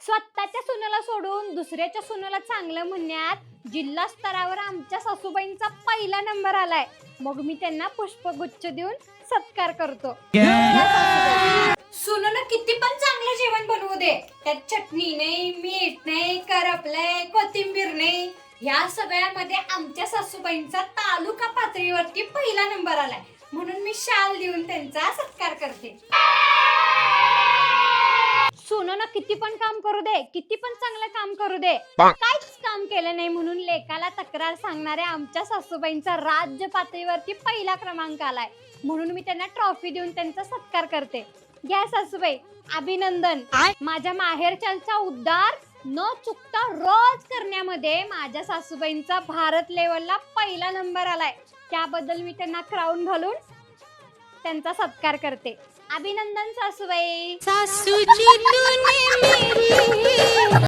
स्वतःच्या सुनेला सोडून दुसऱ्याच्या सुनेला चांगलं म्हणण्यात जिल्हा स्तरावर आमच्या सासूबाईंचा पहिला नंबर आलाय. मग मी त्यांना पुष्पगुच्छ देऊन सत्कार करतो. सुननं किती पण चांगलं जेवण बनवू दे, त्यात चटणी नाही, मीठ नाही, करपलंय, कोथिंबीर नाही, ह्या सगळ्यामध्ये आमच्या सासूबाईंचा तालुका पातळीवरती पहिला नंबर आलाय. म्हणून मी शाल देऊन त्यांचा सत्कार करते. सुननं किती पण काम करू दे, किती पण चांगलं काम करू दे, काहीच काम केलं नाही म्हणून लेकाला तक्रार सांगणाऱ्या आमच्या सासूबाईंचा राज्य पातळीवरती पहिला क्रमांक आलाय. म्हणून मी त्यांना ट्रॉफी देऊन त्यांचा सत्कार करते. घ्या सासूबाई, अभिनंदन. माझ्या माहेरच्यांचा उद्धार न चुकता रोज करण्यामध्ये माझ्या सासूबाईंचा भारत लेवलला पहिला नंबर आलाय. त्याबद्दल मी त्यांना क्राऊन घालून त्यांचा सत्कार करते. अभिनंदन सासूबाई. सासूजी तूने मेरी